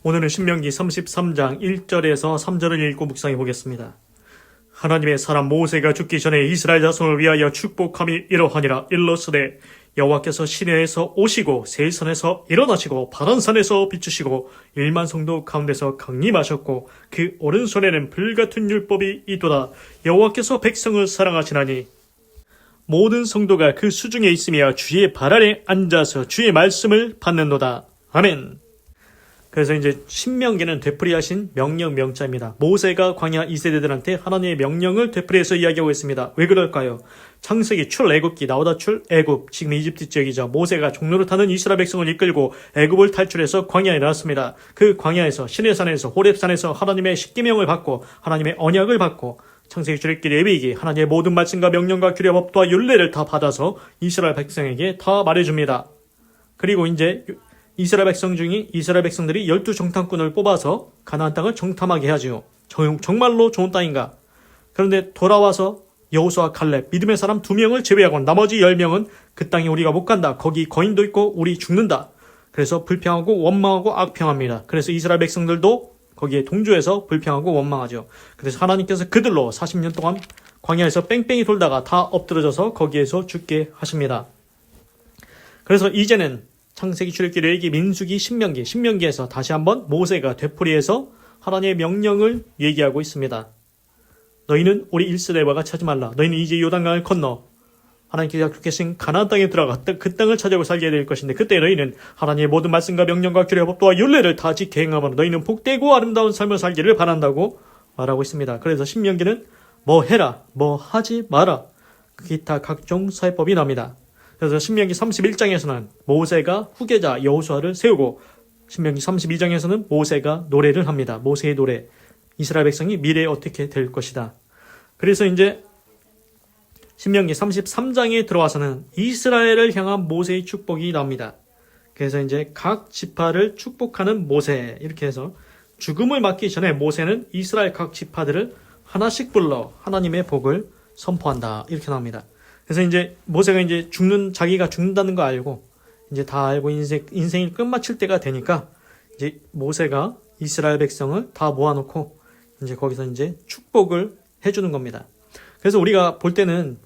오늘은 신명기 33장 1절에서 3절을 읽고 묵상해 보겠습니다. 하나님의 사람 모세가 죽기 전에 이스라엘 자손을 위하여 축복함이 이러하니라. 일러스되 여호와께서 시내에서 오시고 세일산에서 일어나시고 바란산에서 비추시고 1만 성도 가운데서 강림하셨고 그 오른손에는 불같은 율법이 있도다. 여호와께서 백성을 사랑하시나니 모든 성도가 그 수중에 있으며 주의 발 아래 앉아서 주의 말씀을 받는도다. 아멘. 그래서 이제 신명기는 되풀이하신 명령 명자입니다. 모세가 광야 2세대들한테 하나님의 명령을 되풀이해서 이야기하고 있습니다. 왜 그럴까요? 창세기 출애굽기 나오다 출애굽, 지금 이집트 지역이죠. 모세가 종로를 타는 이스라엘 백성을 이끌고 애굽을 탈출해서 광야에 나왔습니다. 그 광야에서 시내산에서 호렙산에서 하나님의 십계명을 받고 하나님의 언약을 받고 창세기 출애굽기 레위기 하나님의 모든 말씀과 명령과 규례 법도와 율례를 다 받아서 이스라엘 백성에게 다 말해줍니다. 그리고 이제 이스라엘 백성들이 12정탐꾼을 뽑아서 가나안 땅을 정탐하게 하지요. 정말로 좋은 땅인가? 그런데 돌아와서 여호수아 칼렙 믿음의 사람 2명을 제외하고 나머지 10명은 그 땅에 우리가 못 간다. 거기 거인도 있고 우리 죽는다. 그래서 불평하고 원망하고 악평합니다. 그래서 이스라엘 백성들도 거기에 동조해서 불평하고 원망하죠. 그래서 하나님께서 그들로 40년 동안 광야에서 뺑뺑이 돌다가 다 엎드러져서 거기에서 죽게 하십니다. 그래서 이제는 창세기, 출애굽기, 레위기, 민수기, 신명기에서 다시 한번 모세가 되풀이해서 하나님의 명령을 얘기하고 있습니다. 너희는 우리 1세대와 같이 하지 말라. 너희는 이제 요단강을 건너 하나님께서 약속하신 가나안 땅에 들어가 그 땅을 차지하고 살게 될 것인데 그때 너희는 하나님의 모든 말씀과 명령과 규례 법도와 율례를 다 지켜 행함으로 너희는 복되고 아름다운 삶을 살기를 바란다고 말하고 있습니다. 그래서 신명기는 뭐 해라, 뭐 하지 마라, 기타 각종 사회법이 나옵니다. 그래서 신명기 31장에서는 모세가 후계자 여호수아를 세우고 신명기 32장에서는 모세가 노래를 합니다. 모세의 노래. 이스라엘 백성이 미래에 어떻게 될 것이다. 그래서 이제 신명기 33장에 들어와서는 이스라엘을 향한 모세의 축복이 나옵니다. 그래서 이제 각 지파를 축복하는 모세 이렇게 해서 죽음을 맞기 전에 모세는 이스라엘 각 지파들을 하나씩 불러 하나님의 복을 선포한다. 이렇게 나옵니다. 그래서 이제 모세가 이제 자기가 죽는다는 거 알고 이제 다 알고 인생이 끝마칠 때가 되니까 이제 모세가 이스라엘 백성을 다 모아놓고 이제 거기서 이제 축복을 해주는 겁니다. 그래서 우리가 볼 때는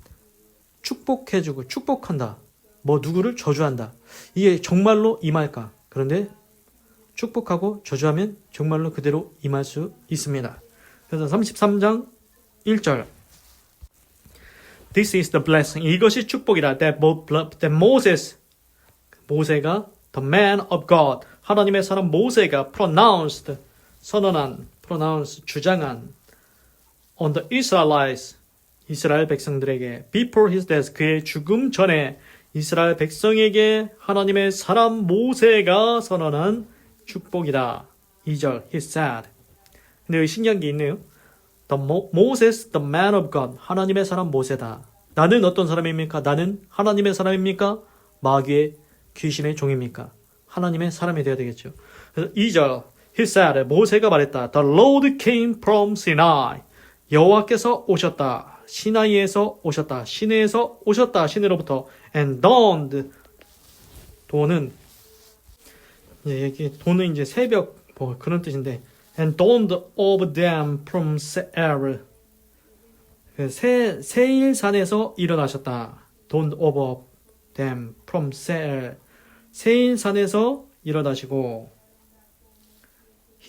축복해주고 축복한다. 뭐 누구를 저주한다. 이게 정말로 임할까? 그런데 축복하고 저주하면 정말로 그대로 임할 수 있습니다. 그래서 33장 1절 This is the blessing. 이것이 축복이다. That 모세가 the man of God, 하나님의 사람 모세가 주장한 on the Israelites, 이스라엘 백성들에게 before his death, 그의 죽음 전에 이스라엘 백성에게 하나님의 사람 모세가 선언한 축복이다. 2절 he said. 근데 여기 신기한 게 있네요. Moses, the man of God. 하나님의 사람 모세다. 나는 어떤 사람입니까? 나는 하나님의 사람입니까? 마귀의 귀신의 종입니까? 하나님의 사람이 되어야 되겠죠. 그래서 2절 He said, 모세가 말했다. The Lord came from Sinai. 여호와께서 오셨다. 시나이에서 오셨다. 시내에서 오셨다. 시내로부터. And dawned. 돈은 이제 새벽 뭐 그런 뜻인데 And dawned over them from Seir. 세일산에서 일어나셨다. Dawned over them from Seir. 세일산에서 일어나시고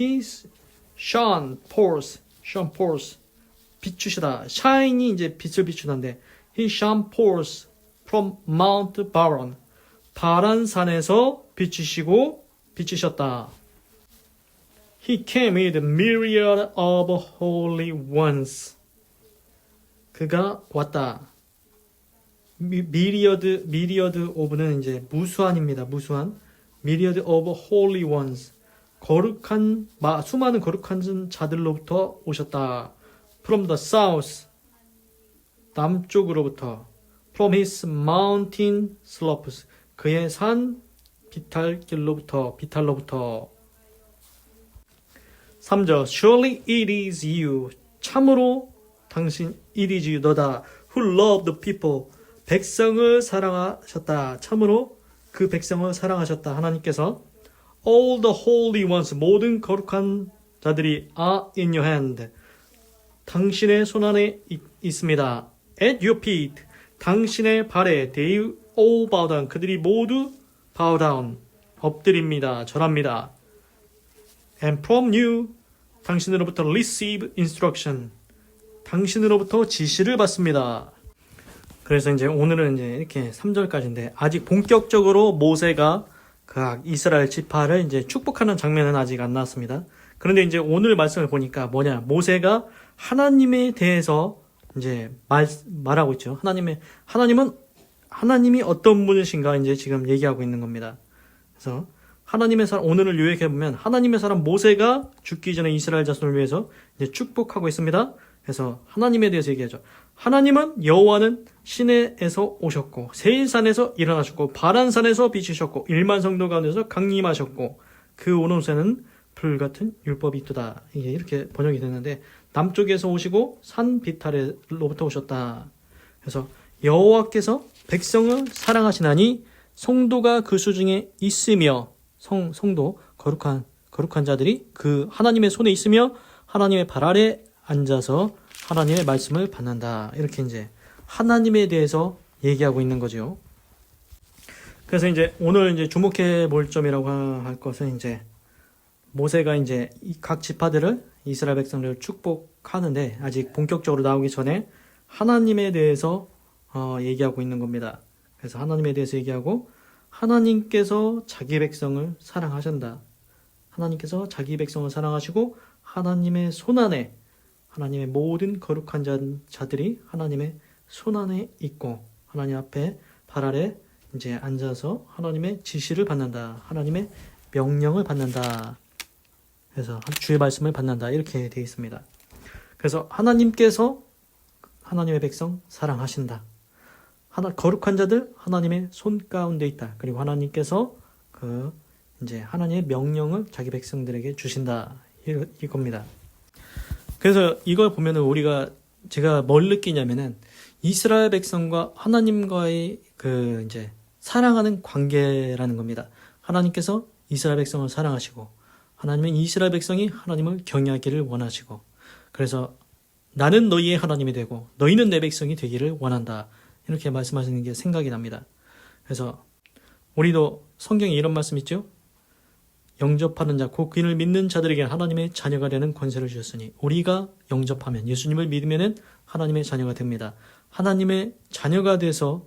He shone forth. 비추시다. shine이 이제 빛을 비추는데 He shone forth from Mount Baran. 바란산에서 비추셨다. He came with a myriad of holy ones. 그가 왔다. myriad of는 이제 무수한입니다. 무수한. myriad of holy ones. 수많은 거룩한 자들로부터 오셨다. From the south. 남쪽으로부터. From his mountain slopes. 그의 산 비탈로부터. 3절 Surely it is you. 참으로 당신 it is you 너다. Who love the people. 백성을 사랑하셨다. 참으로 그 백성을 사랑하셨다. 하나님께서 all the holy ones, 모든 거룩한 자들이 are in your hand. 당신의 손 안에 있습니다. At your feet. 당신의 발에 they all bow down. 그들이 모두 bow down. 엎드립니다. 절합니다. And from you. 당신으로부터 receive instruction. 당신으로부터 지시를 받습니다. 그래서 이제 오늘은 이제 이렇게 3절까지인데 아직 본격적으로 모세가 그 이스라엘 지파를 이제 축복하는 장면은 아직 안 나왔습니다. 그런데 이제 오늘 말씀을 보니까 뭐냐? 모세가 하나님에 대해서 이제 말하고 있죠. 하나님이 어떤 분이신가 이제 지금 얘기하고 있는 겁니다. 그래서 하나님의 사람, 오늘을 요약해 보면 하나님의 사람 모세가 죽기 전에 이스라엘 자손을 위해서 이제 축복하고 있습니다. 그래서 하나님에 대해서 얘기하죠. 하나님은 여호와는 시내에서 오셨고 세일산에서 일어나셨고 바란산에서 비치셨고 1만 성도 가운데서 강림하셨고 그 오는 곳에는 불같은 율법이 있도다. 이게 이렇게 번역이 됐는데 남쪽에서 오시고 산 비탈로부터 오셨다. 그래서 여호와께서 백성을 사랑하시나니 성도가 그 수중에 있으며 성도 거룩한 자들이 그 하나님의 손에 있으며 하나님의 발 아래 앉아서 하나님의 말씀을 받는다. 이렇게 이제 하나님에 대해서 얘기하고 있는 거죠. 그래서 이제 오늘 이제 주목해 볼 점이라고 할 것은 이제 모세가 이제 각 지파들을 이스라엘 백성들을 축복하는데 아직 본격적으로 나오기 전에 하나님에 대해서 얘기하고 있는 겁니다. 그래서 하나님에 대해서 얘기하고 하나님께서 자기 백성을 사랑하신다. 하나님께서 자기 백성을 사랑하시고 하나님의 손 안에 하나님의 모든 거룩한 자들이 하나님의 손 안에 있고 하나님 앞에 발 아래 이제 앉아서 하나님의 지시를 받는다. 하나님의 명령을 받는다. 그래서 주의 말씀을 받는다. 이렇게 되어 있습니다. 그래서 하나님께서 하나님의 백성 사랑하신다. 거룩한 자들 하나님의 손 가운데 있다. 그리고 하나님께서 이제 하나님의 명령을 자기 백성들에게 주신다. 이겁니다. 그래서 이걸 보면은 제가 뭘 느끼냐면은 이스라엘 백성과 하나님과의 이제 사랑하는 관계라는 겁니다. 하나님께서 이스라엘 백성을 사랑하시고 하나님은 이스라엘 백성이 하나님을 경외하기를 원하시고 그래서 나는 너희의 하나님이 되고 너희는 내 백성이 되기를 원한다. 이렇게 말씀하시는 게 생각이 납니다. 그래서 우리도 성경에 이런 말씀 있죠? 영접하는 자, 곧 그를 믿는 자들에게 하나님의 자녀가 되는 권세를 주셨으니 우리가 영접하면 예수님을 믿으면 하나님의 자녀가 됩니다. 하나님의 자녀가 돼서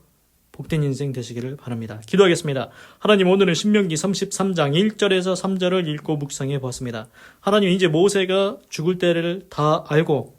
복된 인생 되시기를 바랍니다. 기도하겠습니다. 하나님 오늘은 신명기 33장 1절에서 3절을 읽고 묵상해 보았습니다. 하나님 이제 모세가 죽을 때를 다 알고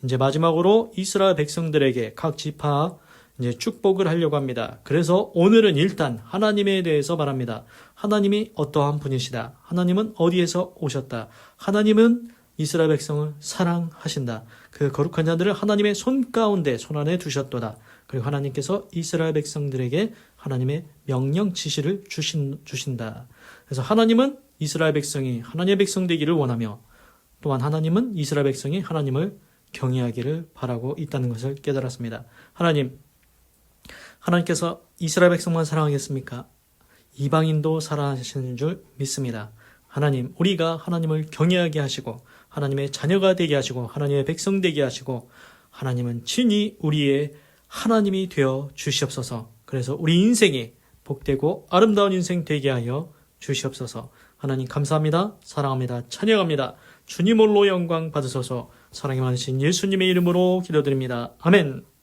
이제 마지막으로 이스라엘 백성들에게 각 지파 이제 축복을 하려고 합니다. 그래서 오늘은 일단 하나님에 대해서 말합니다. 하나님이 어떠한 분이시다. 하나님은 어디에서 오셨다. 하나님은 이스라엘 백성을 사랑하신다. 그 거룩한 자들을 하나님의 손 가운데 손 안에 두셨도다. 그리고 하나님께서 이스라엘 백성들에게 하나님의 명령 지시를 주신다. 그래서 하나님은 이스라엘 백성이 하나님의 백성 되기를 원하며 또한 하나님은 이스라엘 백성이 하나님을 경외하기를 바라고 있다는 것을 깨달았습니다. 하나님께서 이스라엘 백성만 사랑하겠습니까? 이방인도 사랑하시는 줄 믿습니다. 하나님, 우리가 하나님을 경외하게 하시고 하나님의 자녀가 되게 하시고 하나님의 백성 되게 하시고 하나님은 친히 우리의 하나님이 되어 주시옵소서. 그래서 우리 인생이 복되고 아름다운 인생 되게 하여 주시옵소서. 하나님 감사합니다. 사랑합니다. 찬양합니다. 주님 홀로 영광 받으소서. 사랑이 많으신 예수님의 이름으로 기도드립니다. 아멘.